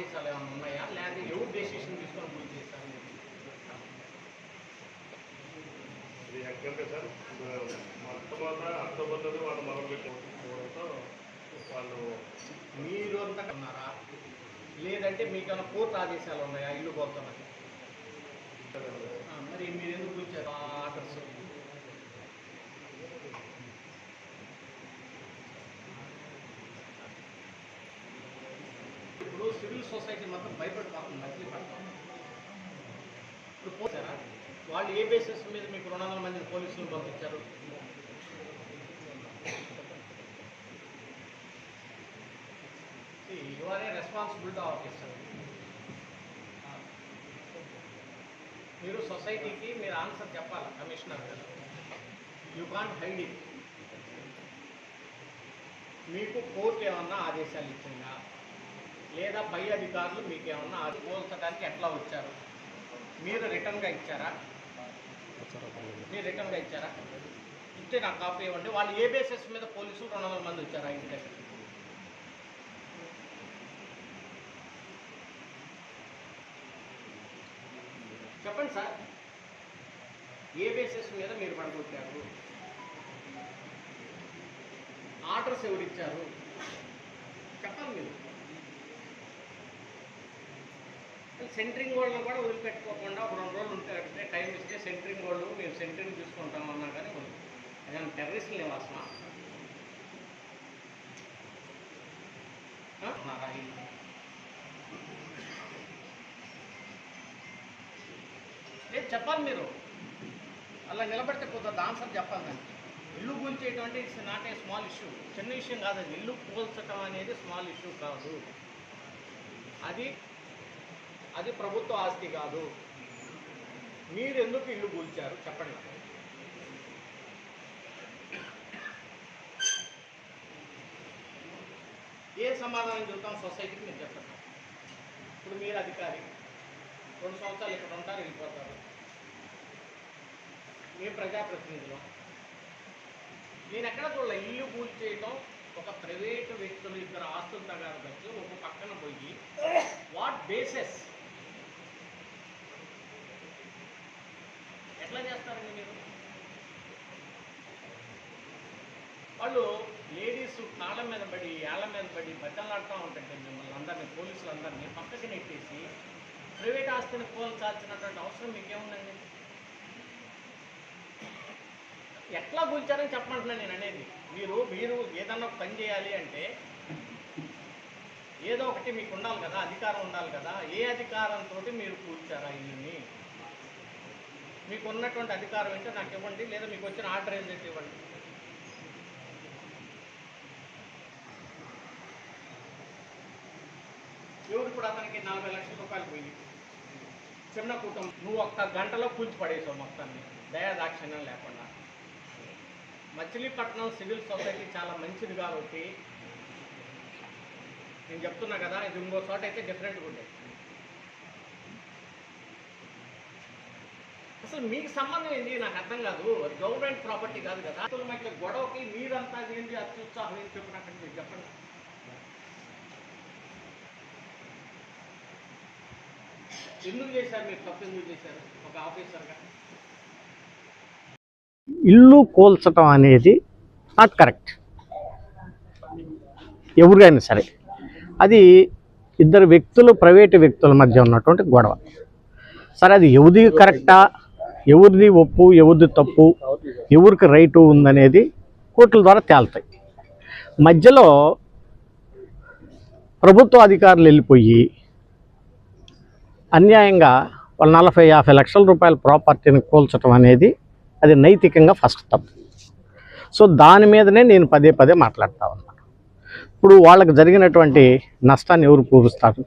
ఆదేశాలు ఏమైనా ఉన్నాయా, లేదా ఎవరు డెసిషన్ తీసుకొని పూజ చేశారు? ఇది యాక్చువల్గా సార్ మొట్టమొదట అక్టోబర్లోనే వాళ్ళు మొదలుపెట్టుకోవడంతో వాళ్ళు మీరు అంతా ఉన్నారా, లేదంటే మీకేమైనా కోర్టు ఆదేశాలు ఉన్నాయా ఇల్లు కోరుతామని? మరి మీరు ఎందుకు కూర్చారు ఆర్డర్స్? ఇప్పుడు సివిల్ సొసైటీ మొత్తం భయపడిపోతుంది మచిలీపట్నం. ఇప్పుడు పోతారా వాళ్ళు ఏ బేసిస్ మీద మీకు 200 మంది పోలీసులు పంపించారు? You are a responsibility officer. మీరు సొసైటీకి మీరు ఆన్సర్ చెప్పాలి కమిషనర్ గారు. You can't hide it. మీకు కోర్టు ఏమన్నా ఆదేశాలు ఇచ్చిందా, లేదా పై అధికారులు మీకు ఏమన్నా అది పోల్చడానికి ఎట్లా వచ్చారు? మీరు రిటర్న్గా ఇచ్చారా? మీరు రిటర్న్గా ఇచ్చారా? ఇస్తే నాకు కాపీ ఇవ్వండి. వాళ్ళు ఏ బేసిస్ మీద పోలీసులు 200 మంది వచ్చారు ఆ ఇంటి దగ్గర? చెప్పండి సార్, ఏ బేసిస్ మీద మీరు పడగొట్టారు? ఆర్డర్స్ ఎవరిచ్చారు చెప్పండి. మీరు సెంటరింగ్ వాళ్ళు కూడా వదిలిపెట్టుకోకుండా ఒక 2 రోజులు ఉంటే టైం ఇస్తే సెంటరింగ్ వాళ్ళు మేము సెంటరింగ్ తీసుకుంటామన్నా కానీ ఏదైనా టెర్రరిస్టులు లేవు అసలు లేదు చెప్పాలి. మీరు అలా నిలబడితే పోతుంది, ఆన్సర్ చెప్పాలి. దానికి ఇల్లు కూల్చేటువంటి it's not a small issue, చిన్న విషయం కాదు అది. ఇల్లు కూల్చటం అనేది స్మాల్ ఇష్యూ కాదు, అది ప్రభుత్వ ఆస్తి కాదు. మీరు ఎందుకు ఇల్లు కూల్చారు చెప్పండి. ఏ సమాధానం చెబుతాం సొసైటీకి మీరు చెప్పండి. ఇప్పుడు మీరు అధికారి 2 సంవత్సరాలు ఇక్కడ ఉంటారు, వెళ్ళిపోతారు. మేము ప్రజాప్రతినిధులు. నేను ఎక్కడ చూడలే ఇల్లు కూల్చేయటం ఒక ప్రైవేటు వ్యక్తులు 2 ఆస్తులు తగాదొచ్చి ఒక పక్కన పోయి వాట్ బేసెస్ ఎట్లా చేస్తారండి మీరు? వాళ్ళు లేడీస్ కాళ్ళ మీద పడి ఏళ్ళ మీద పడి బట్టలాడుతూ ఉంటుంటే మిమ్మల్ని అందరినీ పోలీసులందరినీ పక్కకి నెట్టేసి ప్రైవేట్ ఆస్తిని కూల్చాల్సినటువంటి అవసరం మీకేముందండి? ఎట్లా కూల్చారని చెప్పమంటున్నాను నేను అనేది. మీరు ఏదన్నా పని చేయాలి అంటే ఏదో ఒకటి మీకు ఉండాలి కదా, అధికారం ఉండాలి కదా. ఏ అధికారంతో మీరు కూల్చారా ఇల్లుని? మీకు ఉన్నటువంటి అధికారం ఏంటో నాకు ఇవ్వండి, లేదా మీకు వచ్చిన ఆర్డర్ ఏంటంటే ఇవ్వండి. ఎవరు ఇప్పుడు అతనికి 40 లక్షల రూపాయలు పోయి చిన్న కుటుంబం, నువ్వు 1 గంటలో కూల్చి పడేసావు మొత్తాన్ని దయాదాక్షిణ్యం లేకుండా. మచిలీపట్నం సివిల్ సొసైటీ చాలా మంచిది కాబట్టి నేను చెప్తున్నా కదా, ఇది ఇంకో చోట అయితే డిఫరెంట్గా ఉండేది. అసలు మీకు సంబంధం ఏంటి నాకు అర్థం కాదు. గవర్నమెంట్ ప్రాపర్టీ కాదు కదా. మధ్య గొడవకి మీరంతా ఏంటి అత్యుత్సాహం ఏం చెప్పినట్టు మీరు చెప్పండి. ఎందుకు చేశారు మీరు? తప్పు ఎందుకు చేశారు ఒక ఆఫీసర్గా? ఇల్లు కూల్చటం అనేది నాట్ కరెక్ట్. ఎవరికైనా సరే అది 2 వ్యక్తులు ప్రైవేటు వ్యక్తుల మధ్య ఉన్నటువంటి గొడవ. సరే అది ఎవరిది కరెక్టా, ఎవరిది ఒప్పు, ఎవరిది తప్పు, ఎవరికి రైటు ఉందనేది కోర్టుల ద్వారా తేలుతాయి. మధ్యలో ప్రభుత్వ అధికారులు వెళ్ళిపోయి అన్యాయంగా వాళ్ళు 40-50 లక్షల రూపాయల ప్రాపర్టీని కూల్చడం అనేది అది నైతికంగా ఫస్ట్ తప్పు. సో దాని మీదనే నేను పదే మాట్లాడుతూ ఉన్నాను. ఇప్పుడు వాళ్ళకి జరిగినటువంటి నష్టాన్ని ఎవరు పూరుస్తారు?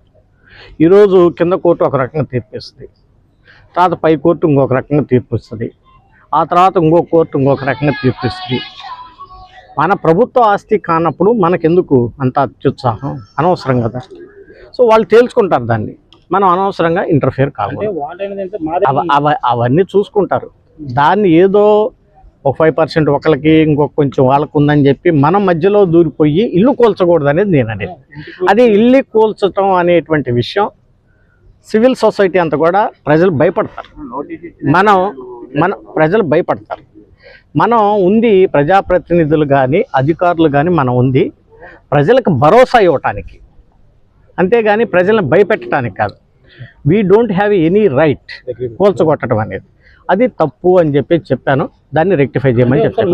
ఈరోజు కింద కోర్టు ఒక రకంగా తీర్పు ఇస్తుంది, తర్వాత పై కోర్టు ఇంకొక రకంగా తీర్పు ఇస్తుంది, ఆ తర్వాత ఇంకో కోర్టు ఇంకొక రకంగా తీర్పు ఇస్తుంది. మన ప్రభుత్వ ఆస్తి కానప్పుడు మనకెందుకు అంత అత్యుత్సాహం? అనవసరం కదా. సో వాళ్ళు తేల్చుకుంటారు దాన్ని, మనం అనవసరంగా ఇంటర్ఫియర్ కావాలి. అవన్నీ చూసుకుంటారు. దాన్ని ఏదో ఒక 5% ఒకరికి ఇంకొక కొంచెం వాళ్ళకు ఉందని చెప్పి మనం మధ్యలో దూరిపోయి ఇల్లు కూల్చకూడదు అనేది నేను అనేది. అది ఇల్లు కూల్చటం అనేటువంటి విషయం సివిల్ సొసైటీ అంతా కూడా ప్రజలు భయపడతారు. మన ప్రజలు భయపడతారు. మనం ఉంది ప్రజాప్రతినిధులు కానీ అధికారులు కానీ మనం ఉంది ప్రజలకు భరోసా ఇవ్వటానికి, అంతేగాని ప్రజలను భయపెట్టడానికి కాదు. We don't have any right కూల్చగొట్టడం అనేది. అది తప్పు అని చెప్పి చెప్పాను. దాన్ని రెక్టిఫై చేయమని చెప్పాను.